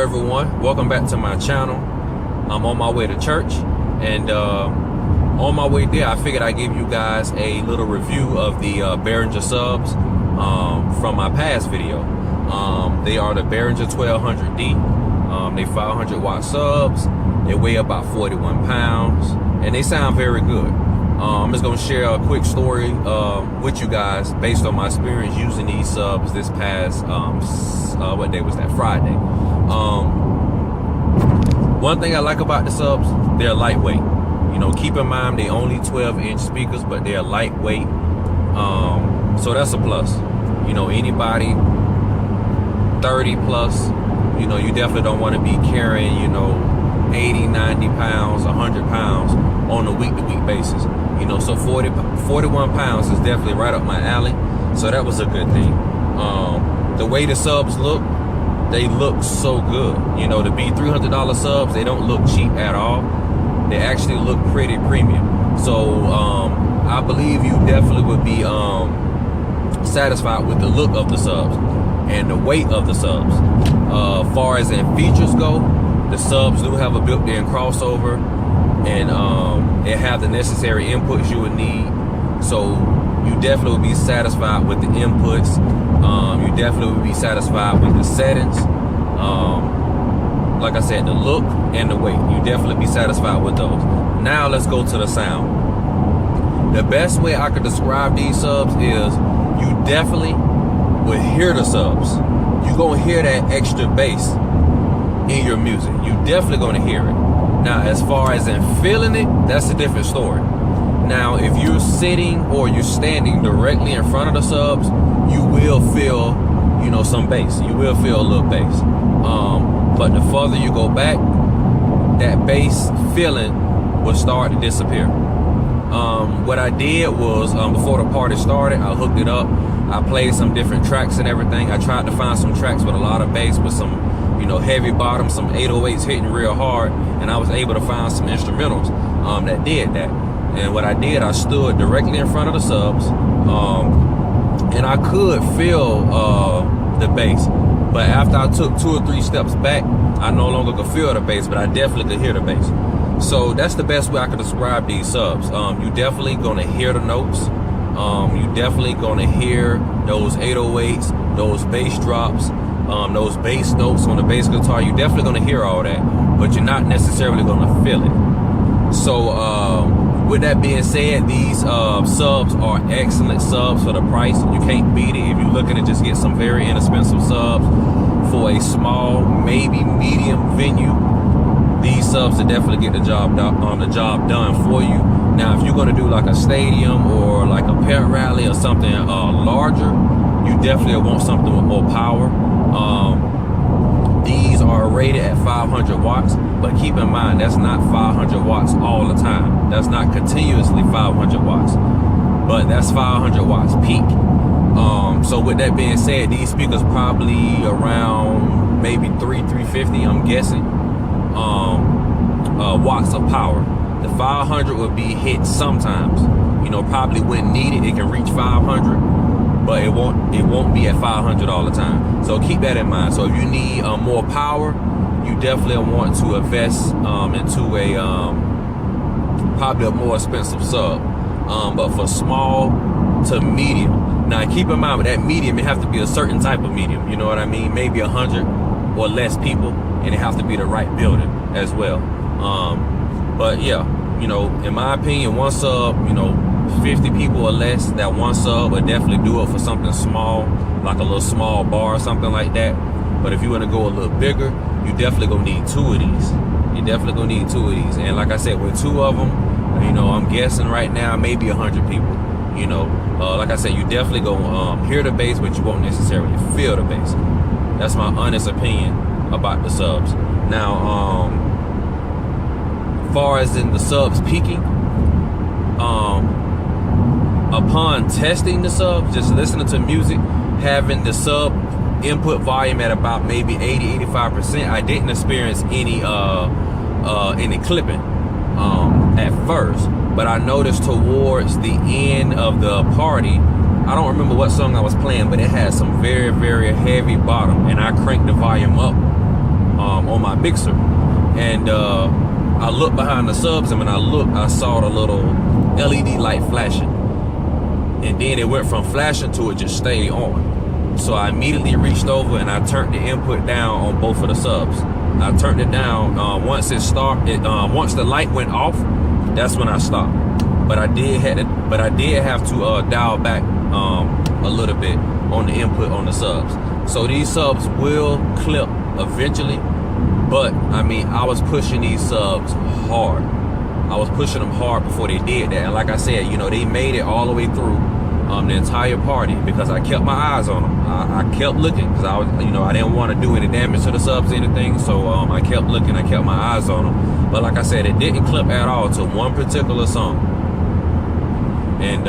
everyone, welcome back to my channel. I'm on my way to church, and on my way there I figured I'd give you guys a little review of the Behringer subs from my past video. They are the Behringer 1200d. They 500 watt subs. They weigh about 41 pounds and they sound very good. I'm just going to share a quick story with you guys based on my experience using these subs this past, what day was that? Friday. One thing I like about the subs, they're lightweight. You know, keep in mind they only 12-inch speakers, but they're lightweight. So that's a plus. You know, anybody 30 plus, you know, you definitely don't want to be carrying, you know, 80, 90 pounds, 100 pounds on a week-to-week basis. You know, so 41 pounds is definitely right up my alley. So that was a good thing. The way the subs look, they look so good. You know, the B1200d subs, they don't look cheap at all. They actually look pretty premium. So I believe you definitely would be satisfied with the look of the subs and the weight of the subs. Far as in features go, the subs do have a built-in crossover, and it have the necessary inputs you would need. So you definitely would be satisfied with the inputs. You definitely would be satisfied with the settings. Like I said, the look and the weight, you definitely be satisfied with those. Now let's go to the sound. The best way I could describe these subs is you definitely would hear the subs. You're gonna hear that extra bass in your music. You definitely gonna hear it. Now, as far as in feeling it, that's a different story. Now, if you're sitting or you're standing directly in front of the subs, you will feel, you know, some bass. You will feel a little bass. But the further you go back, that bass feeling will start to disappear. What I did was, before the party started, I hooked it up. I played some different tracks and everything. I tried to find some tracks with a lot of bass, with some, you know, heavy bottom, some 808s hitting real hard, and I was able to find some instrumentals that did that. And what I did, I stood directly in front of the subs, and I could feel the bass. But after I took 2 or 3 steps back, I no longer could feel the bass, but I definitely could hear the bass. So that's the best way I could describe these subs. You definitely gonna hear the notes. You definitely gonna hear those 808s, those bass drops, those bass notes on the bass guitar. You definitely gonna hear all that, but you're not necessarily gonna feel it. So with that being said, these subs are excellent subs for the price. You can't beat it. If you're looking to just get some very inexpensive subs for a small, maybe medium venue, these subs will definitely get the job done for you. Now, if you're going to do like a stadium or like a pet rally or something larger, you definitely want something with more power. These are rated at 500 watts, but keep in mind that's not 500 watts all the time. That's not continuously 500 watts, but that's 500 watts peak. So with that being said, these speakers probably around maybe 350, I'm guessing, watts of power. The 500 would be hit sometimes. You know, probably when needed, it can reach 500, but it won't be at 500 all the time. So keep that in mind. So if you need more power, you definitely want to invest into a probably a more expensive sub. But for small to medium, now keep in mind with that medium, it has to be a certain type of medium. You know what I mean? Maybe 100 or less people, and it has to be the right building as well. But yeah, you know, in my opinion, one sub, you know, 50 people or less, that one sub would definitely do it for something small, like a little small bar or something like that. But if you want to go a little bigger, you definitely gonna need 2 of these. You definitely gonna need 2 of these. And like I said, with 2 of them, you know, I'm guessing right now maybe 100 people. You know, like I said, you definitely gonna hear the bass, but you won't necessarily feel the bass. That's my honest opinion about the subs. Now, far as in the subs peaking, upon testing the subs, just listening to music, having the sub input volume at about maybe 80-85%, I didn't experience any clipping at first, but I noticed towards the end of the party, I don't remember what song I was playing, but it had some very, very heavy bottom, and I cranked the volume up on my mixer, and I looked behind the subs, and when I looked, I saw the little LED light flashing, and then it went from flashing to it just stayed on. So I immediately reached over and I turned the input down on both of the subs. I turned it down once once the light went off. That's when I stopped. But I did have to dial back a little bit on the input on the subs. So these subs will clip eventually, but I mean, I was pushing these subs hard. I was pushing them hard before they did that. And like I said, you know, they made it all the way through the entire party because I kept my eyes on them. I kept looking because I was, you know, I didn't want to do any damage to the subs or anything. So I kept looking, I kept my eyes on them. But like I said, it didn't clip at all to one particular song. And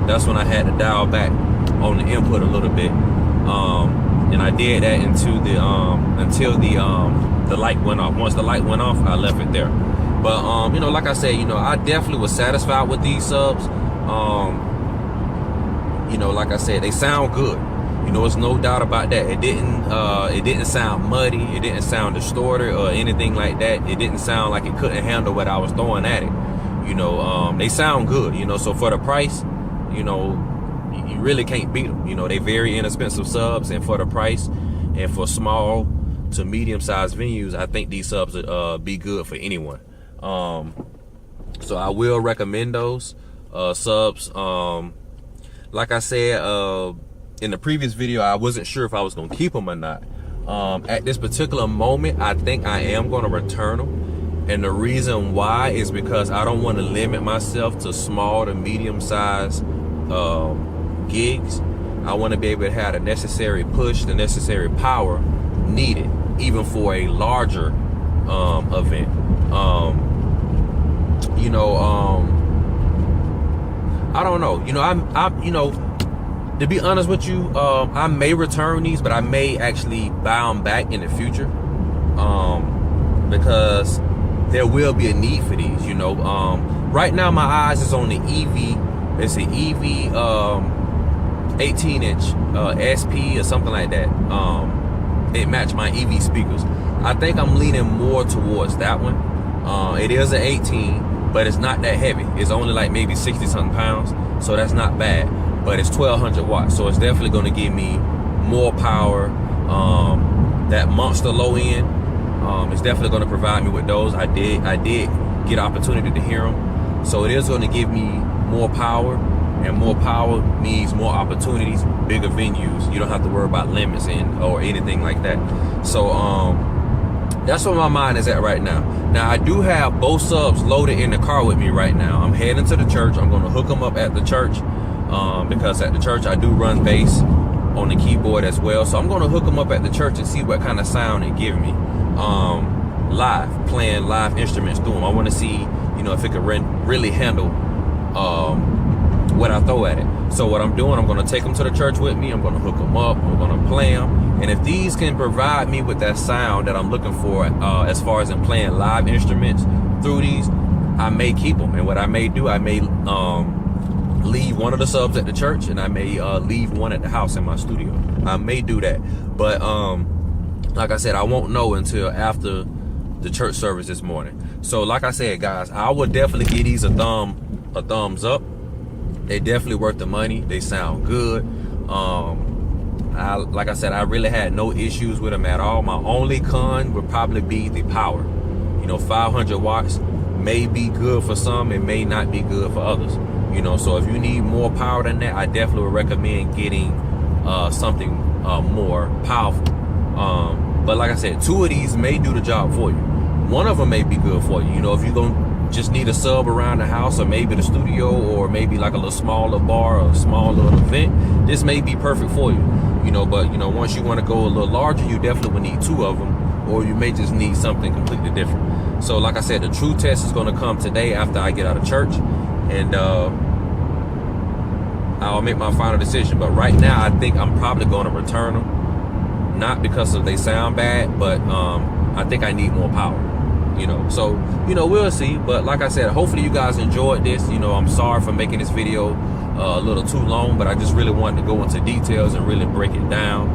that's when I had to dial back on the input a little bit. And I did that until the light went off. Once the light went off, I left it there. But you know, like I said, you know, I definitely was satisfied with these subs. You know, like I said, they sound good. You know, there's no doubt about that. It didn't sound muddy. It didn't sound distorted or anything like that. It didn't sound like it couldn't handle what I was throwing at it. You know, they sound good. You know, so for the price, you know, you really can't beat them. You know, they very inexpensive subs, and for the price, and for small to medium-sized venues, I think these subs would be good for anyone. So I will recommend those subs. Like I said in the previous video, I wasn't sure if I was gonna keep them or not. At this particular moment, I think I am gonna return them, and the reason why is because I don't want to limit myself to small to medium-sized gigs. I want to be able to have the necessary push, the necessary power needed, even for a larger event. You know, I don't know. You know, I'm you know, to be honest with you, I may return these, but I may actually buy them back in the future, because there will be a need for these. You know, right now my eyes is on the EV. It's an EV 18-inch SP or something like that. It matched my EV speakers. I think I'm leaning more towards that one. It is an 18, but it's not that heavy. It's only like maybe 60 something pounds, so that's not bad. But it's 1200 watts, so it's definitely going to give me more power. That monster low end, it's definitely going to provide me with those. I did get opportunity to hear them, so it is going to give me more power, and more power means more opportunities, bigger venues. You don't have to worry about limits or anything like that. So that's where my mind is at right now. Now I do have both subs loaded in the car with me right now. I'm heading to the church. I'm going to hook them up at the church, because at the church I do run bass on the keyboard as well. So I'm going to hook them up at the church and see what kind of sound it gives me live, playing live instruments through them. I want to see, you know, if it can really handle what I throw at it. So what I'm doing, I'm going to take them to the church with me. I'm going to hook them up. I'm going to play them. And if these can provide me with that sound that I'm looking for, as far as in playing live instruments through these, I may keep them. And what I may do, I may leave one of the subs at the church, and I may leave one at the house in my studio. I may do that. But like I said, I won't know until after the church service this morning. So like I said, guys, I would definitely give these a thumbs up. They definitely worth the money. They sound good. Like I said, I really had no issues with them at all. My only con would probably be the power. You know, 500 watts may be good for some, it may not be good for others. You know, so if you need more power than that, I definitely would recommend getting something more powerful. But like I said, two of these may do the job for you. One of them may be good for you. You know, if you're gonna just need a sub around the house, or maybe the studio, or maybe like a little smaller bar or a small little event, this may be perfect for you. You know, but you know, once you want to go a little larger, you definitely would need two of them, or you may just need something completely different. So like I said, the true test is going to come today after I get out of church, and I'll make my final decision. But right now, I think I'm probably going to return them, not because of they sound bad, but I think I need more power. You know, so you know, we'll see. But like I said, hopefully you guys enjoyed this. You know, I'm sorry for making this video a little too long, but I just really wanted to go into details and really break it down,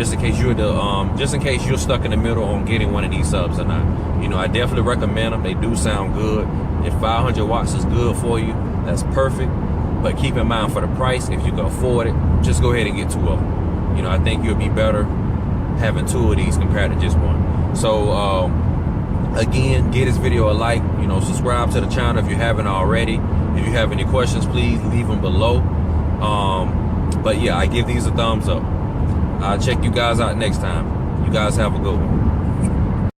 just in case you're stuck in the middle on getting one of these subs or not. You know, I definitely recommend them. They do sound good. If 500 watts is good for you, that's perfect. But keep in mind, for the price, if you can afford it, just go ahead and get 2 of them. You know, I think you'll be better having 2 of these compared to just one. So again, give this video a like. You know, subscribe to the channel if you haven't already. If you have any questions, please leave them below. But yeah, I give these a thumbs up. I'll check you guys out next time. You guys have a good one.